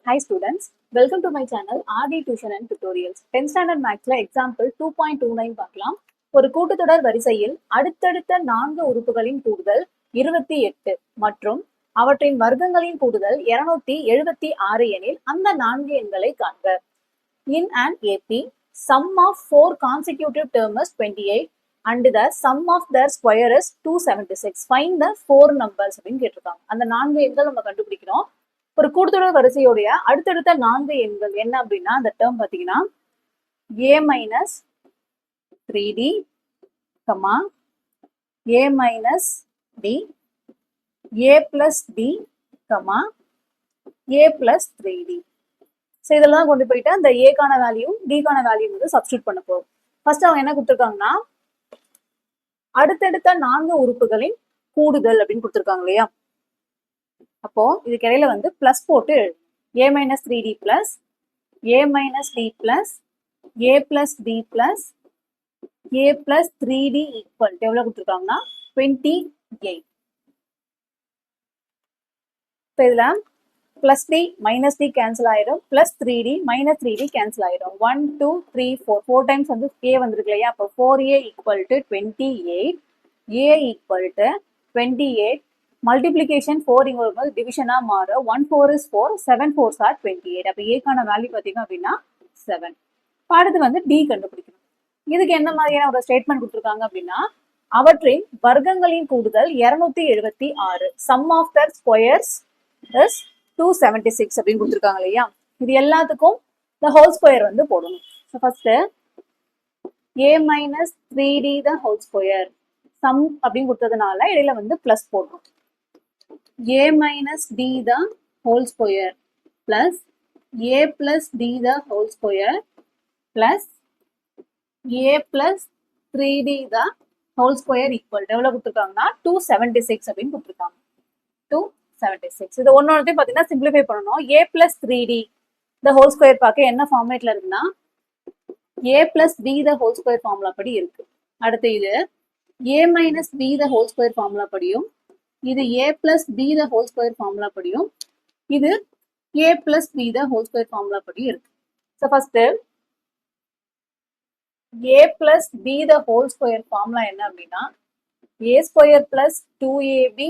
Hi students, welcome to my channel RD Tuition and Tutorials. 10th standard mathsல example 2.29 பார்க்கலாம். ஒரு கூட்டுத்தொடர் வரிசையில் அடுத்தடுத்த 4 உறுப்புகளின் கூடுதல் 28 மற்றும் அவற்றின் வர்க்கங்களின் கூடுதல் 276 எனில் அந்த 4 எண்களை காண்க. In an AP, sum of 4 consecutive terms is 28 and the sum of their square is 276. Find the 4 numbers அப்படின்னு கேட்டிருக்காங்க. அந்த 4 எண்கள் நம்ம கண்டுபிடிக்கணும். ஒரு கூட்டுத்தொடர் வரிசையுடைய அடுத்தடுத்த 4 எண்கள் என்ன அப்படின்னா அந்த டேர்ம் பார்த்தீங்கன்னா a minus 3d, a minus d, a plus d, a plus 3d. So இதெல்லாம் கொண்டு போயிட்டு அந்த ஏக்கான வேல்யூ டிக்கான வேல்யூ வந்து சப்ஸ்டியூட் பண்ண போகும். ஃபர்ஸ்ட் அவங்க என்ன கொடுத்துருக்காங்கன்னா அடுத்தடுத்த 4 உறுப்புகளின் கூடுதல் அப்படின்னு கொடுத்துருக்காங்க இல்லையா. அப்போ இதுக்கு இடையில வந்து பிளஸ் போட்டு a minus 3d plus a minus d plus a plus d plus a plus 3d equal எவ்வளவு கொடுத்துருக்காங்கன்னா 28. இப்போ இதுல plus d minus d cancel ஆயிடும், plus 3d minus 3d cancel ஆயிடும். 1 2 3 4 4 டைம்ஸ் வந்து a வந்துருக்கு இல்லையா. அப்போ 4a equal to 28, a equal to 28. Multiplication 4 இங்க வரும்போது டிவிஷனா மாறும். 1 4 is 4, 7 4s are 28. அப்போ ஏக்கான வேல்யூ பார்த்தீங்க அப்படின்னா 7. அடுத்து வந்து டி கண்டுபிடிக்கணும். இதுக்கு என்ன மாதிரியான ஒரு ஸ்டேட்மெண்ட் கொடுத்துருக்காங்க அப்படின்னா அவற்றின் வர்க்கங்களின் கூடுதல் 276, sum of the squares is 276 அப்படின்னு கொடுத்துருக்காங்க இல்லையா. இது எல்லாத்துக்கும் the whole square வந்து போடணும். So first a minus 3d the whole square sum அப்படின்னு கொடுத்ததுனால இடையில வந்து பிளஸ் போடணும். a minus d the whole square plus a plus d the whole square plus a plus 3d the whole square equal எவ்வளவு கொடுத்துருக்காங்கன்னா 276 அப்படின்னு கொடுத்துருக்காங்க. 276 இது ஒன்னொன்றையும் பார்த்தீங்கன்னா சிம்பிளிஃபை பண்ணணும். a plus 3d the whole square பார்க்க என்ன ஃபார்மேட்ல இருக்குன்னா a plus b the whole square formula படி இருக்கு. அடுத்து இது a minus b the whole square formula படியும், இது a plus b the whole square formula படியும், இது a plus b the whole square formula படி இருக்கு. So first a plus b the whole square formula என்ன அப்படின்னா a square plus 2ab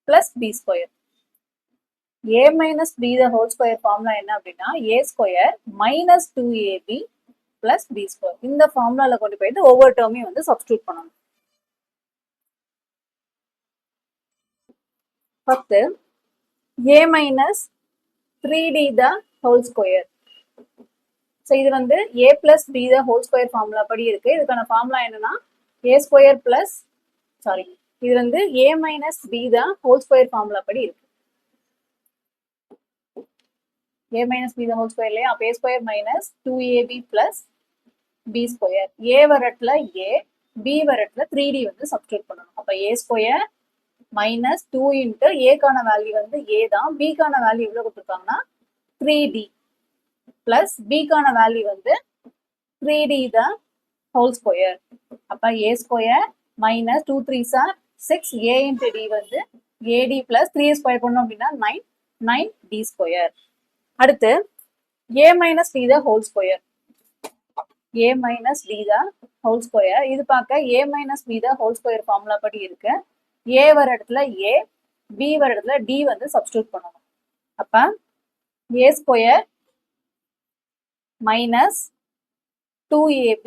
plus b square. a minus b the whole square formula என்ன அப்படின்னா a square minus 2ab plus b square. இந்த ஃபார்முலால கொண்டு போயிட்டு ஒவ்வொரு டேர்மையும் வந்து சப்ஸ்டியூட் பண்ணணும். First a minus 3d the whole square. So இது வந்து a plus b the whole square formula படி இருக்கு. இதுக்கான ஃபார்முலா என்னன்னா a square plus இது வந்து a minus b the whole square formula படி இருக்கு. a minus b the whole square இல்லையா. அப்போ a square minus 2ab plus b square. a வரட்டுல a, b வரட்டுல 3d வந்து சப்ஸ்டியூட் பண்ணணும். அப்போ a square minus 2 into a கான வேல்யூ வந்து a தான், b கான வேல்யூ எவ்வளவு கொடுத்துருக்காங்கன்னா 3d plus b கான வேல்யூ வந்து 3d the whole square. அப்போ a square minus 2 3s are 6, a into d வந்து ad plus 3 ஸ்கொயர் பண்ணோம் அப்படின்னா 9, 9d square. அடுத்து a minus d the whole square, a minus d the whole square. இது பார்க்க a minus b the whole square formula படி இருக்கு. a வர இடத்துல a, b வர இடத்துல d வந்து சப்ஸ்டியூட் பண்ணணும். அப்ப a square minus 2ab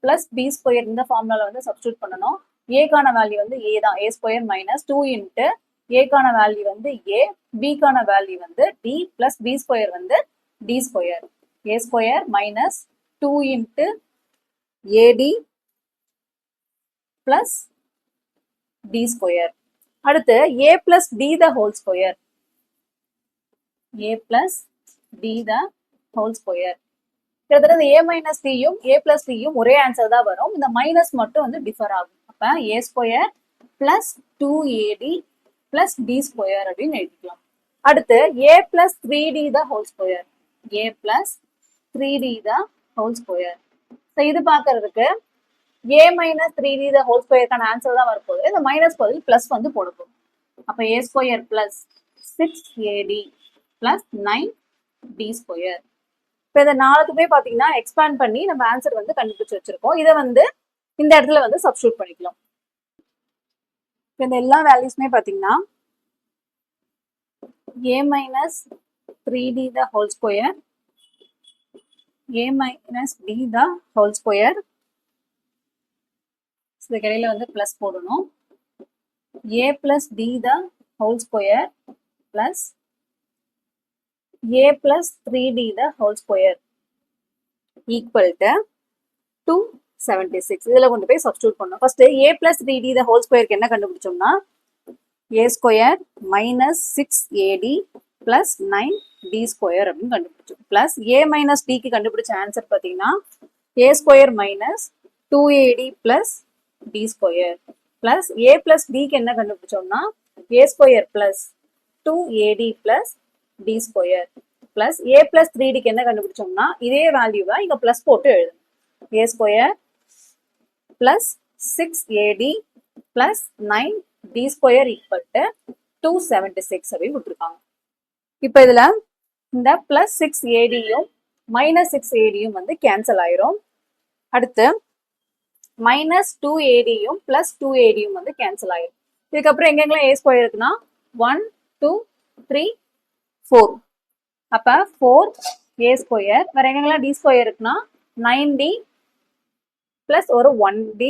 plus b square இந்த ஃபார்முலால வந்து சப்ஸ்டியூட் பண்ணணும். a கான வேல்யூ வந்து a தான், a square minus 2 into a கான வேல்யூ வந்து a, b கான வேல்யூ வந்து d பிளஸ் b ஸ்கொயர் வந்து d square. a square minus 2 into ad plus d square. அடுத்து a plus d the whole square, a plus d the whole square. கிட்டத்தட்ட a minus d யும் a plus d யும் ஒரே answer தான் வரும். இந்த minus மட்டும் வந்து டிஃபர் ஆகும். அப்ப a square plus 2ad plus d square அப்படின்னு எழுதிக்கலாம். அடுத்து a plus 3d the whole square, a plus 3d the whole square. So இது பார்க்கறதுக்கு a minus 3d the whole square கான ஆன்சர் தான் வரப்போகுது. இந்த மைனஸ் பதில் பிளஸ் வந்து போட போகும். அப்போ a square plus 6ad plus 9 D square. இப்போ இந்த நாலுக்குமே பார்த்தீங்கன்னா எக்ஸ்பேண்ட் பண்ணி நம்ம ஆன்சர் வந்து கண்டுபிடிச்சு வச்சிருக்கோம். இதை வந்து இந்த இடத்துல வந்து சப்ஸ்டியூட் பண்ணிக்கலாம். இப்போ இந்த எல்லா வேல்யூஸ்மே பார்த்தீங்கன்னா a minus 3d the whole square, a minus d the whole square, இதுக்கு இடையில வந்து பிளஸ் போடணும், a plus d the whole square plus a plus 3d the whole square equal to 276. இதில் கொண்டு போய் சப்ஸ்டியூட் பண்ணணும். First a plus 3d the whole square என்ன கண்டுபிடிச்சோம்னா a square minus 6ad plus 9d square அப்படின்னு கண்டுபிடிச்சோம். Plus a minus d க்கு கண்டுபிடிச்ச answer பார்த்தீங்கன்னா a square minus 2ad plus d square plus a plus d க்கு என்ன கண்டுபிடிச்சோம்னா a square plus 2ad plus d square plus a plus 3d க்கு என்ன கண்டுபிடிச்சோம்னா இதே வேல்யூவை இங்க பிளஸ் போட்டு எழுதணும். a square plus 6ad plus 9d square equal to 276 அப்படின்னு கொடுத்துருக்காங்க. இப்போ இதுல இந்த பிளஸ் 6ad-யும் மைனஸ் 6ad-யும் வந்து கேன்சல் ஆயிரும். அடுத்து மைனஸ் 2ad-யும் பிளஸ் 2ad-யும் வந்து கேன்சல் ஆயிரும். இதுக்கப்புறம் எங்கெங்கெல்லாம் a ஸ்கொயர் இருக்குன்னா 1 2 3 4. அப்ப 4a ஸ்கொயர். வேற எங்கெங்கெல்லாம் d ஸ்கொயர் இருக்குன்னா 9d பிளஸ் ஒரு 1d,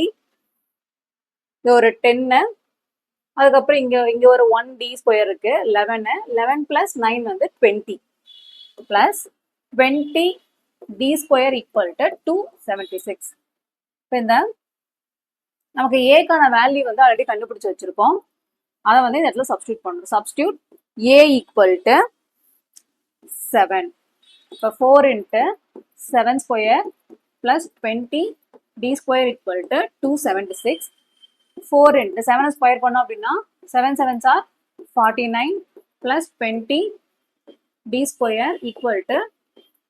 இது ஒரு 10, அதுக்கப்புறம் இங்க ஒரு 1d ஸ்கொயர் இருக்கு 11, 11 பிளஸ் 9 வந்து 20 plus 20d square equal to 276. இப்போ இந்த நமக்கு ஏக்கான வேல்யூ வந்து ஆல்ரெடி கண்டுபிடிச்சு வச்சிருக்கோம். அதை வந்து இந்த இடத்துல சப்ஸ்டியூட் பண்ணணும். Substitute a equal to 7. இப்போ 4 into 7 square plus 20d square equal to 276. 4 into 7 square பண்ணோம் அப்படின்னா 7 7s are 49 plus 20d square equal to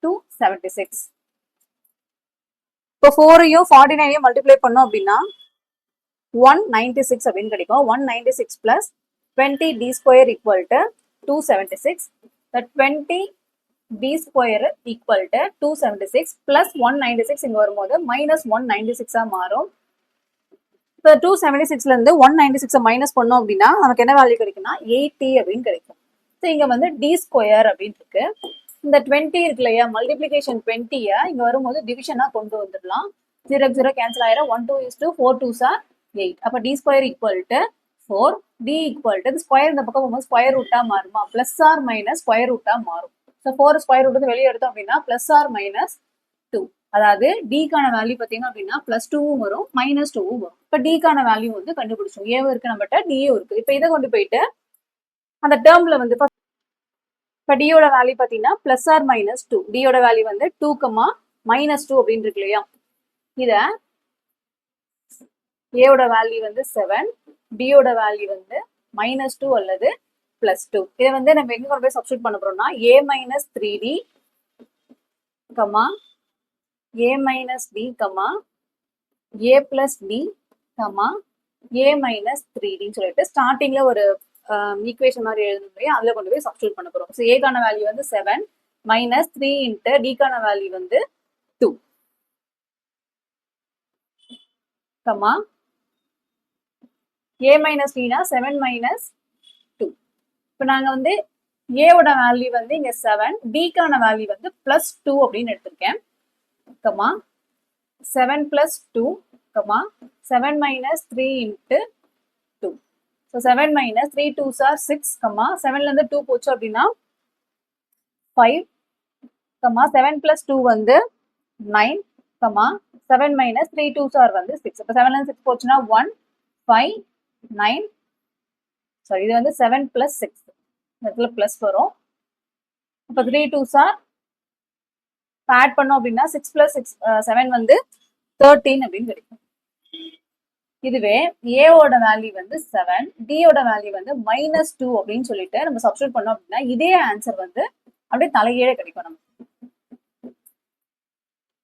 276. இப்போ 4-யும் 49-யும் மல்டிப்ளை பண்ணோம் அப்படின்னா 196 அப்படின்னு கிடைக்கும். 196 plus 20d square equal to 276. The 20d square equal to 276 plus 196 இங்க வரும்போது minus 196 மாறும். இப்போ 276ல இருந்து 196 மைனஸ் பண்ணோம் அப்படின்னா நமக்கு என்ன வேல்யூ கிடைக்கும்னா 80 அப்படின்னு கிடைக்கும். ஸோ இங்க வந்து d ஸ்கொயர் அப்படின்னு இருக்கு. இந்த 20 இருக்கு இல்லையா, மல்டிபிளிகேஷன் 20-ய இங்க வரும்போது டிவிஷனா கொண்டு வந்துடலாம். 0 0 கேன்சல் ஆயிரும். 1 2 is 2, 4 2s are 8. அப்ப d square equal to 4, d equal to square இந்த பக்கம் போகும்போது ஸ்கொயர் ரூட்டா மாறுமா, பிளஸ் ஆர் மைனஸ் ஸ்கொயர் ரூட்டா மாறும். ஸோ 4 ஸ்கொயர் ரூட் வந்து வெளியே எடுத்தோம் அப்படின்னா பிளஸ் ஆர் மைனஸ் 2. அதாவது d-க்கான வேல்யூ பார்த்தீங்க அப்படின்னா பிளஸ் 2வும் வரும் மைனஸ் 2வும் வரும். இப்போ d-க்கான வேல்யூ வந்து கண்டுபிடிச்சோம். ஏவும் இருக்கு நம்மகிட்ட, d-யும் இருக்கு. இப்போ இதை கொண்டு போயிட்டு அந்த டேர்ம்ல வந்து இப்போ d-யோட வேல்யூ பார்த்தீங்கன்னா பிளஸ் ஆர் மைனஸ் 2. d-யோட வேல்யூ வந்து 2, மைனஸ் 2 அப்படின்னு இருக்கு இல்லையா, இதை a-யோட வேல்யூ வந்து 7, d-யோட வேல்யூ வந்து மைனஸ் 2 அல்லது பிளஸ் 2. இதை வந்து நம்ம எங்க கொண்டு போய் சப்ஸ்டியூட் பண்ண போறோம்னா a minus 3d, a minus d, a plus d, a minus 3d சொல்லிட்டு ஸ்டார்டிங்ல ஒரு ஈக்குவேஷன் மாதிரி எழுதணும் இல்லையா, அதுல கொண்டு போய் சப்ஸ்டியூட் பண்ண போறோம். ஸோ ஏக்கான வேல்யூ வந்து 7 மைனஸ் 3 இன்ட்டு டிக்கான வேல்யூ வந்து 2, a minus d-னா 7 minus 2. இப்போ நாங்க வந்து a-ஓட வேல்யூ வந்து இங்க 7, d-க்கான வேல்யூ வந்து பிளஸ் 2 அப்படின்னு எடுத்திருக்கேன். 7 plus 2, 7 minus 3 into 2. So 7 minus 3 2s are 6, 7ல இருந்து 2 போச்சு அப்படின்னா 5, 7 plus 2 வந்து 9, 7 minus 3 2s are வந்து 6. அப்போ 7ல இருந்து 6 போச்சுன்னா 1, 5, 9, சாரி இது வந்து 7 plus 6, இடத்துல பிளஸ் வரும். அப்போ 3 2s are ஆட் பண்ணோம் அப்படின்னா 6 plus 7 வந்து 13 அப்படின்னு கிடைக்கும். இதுவே a-ஓட வேல்யூ வந்து 7, d-யோட வேல்யூ வந்து மைனஸ் 2 அப்படின்னு சொல்லிட்டு நம்ம சப்ஸ்டியூட் பண்ணோம் அப்படின்னா இதே ஆன்சர் வந்து அப்படியே தலைகீழே கிடைக்கும் நமக்கு.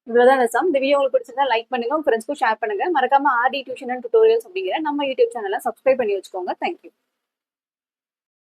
இவ்வளவுதான் இந்த சம். இந்த வீடியோ உங்களுக்கு பிடிச்சிருந்தா லைக் பண்ணுங்க, உங்க ஃப்ரெண்ட்ஸ்க்கும் ஷேர் பண்ணுங்க. மறக்காம ஆர்டி டியூஷன் அண்ட் டுட்டோரியல்ஸ் அப்படிங்கிற நம்ம யூடியூப் சேனலை சப்ஸ்கிரைப் பண்ணி வச்சுக்கோங்க. தேங்க்யூ.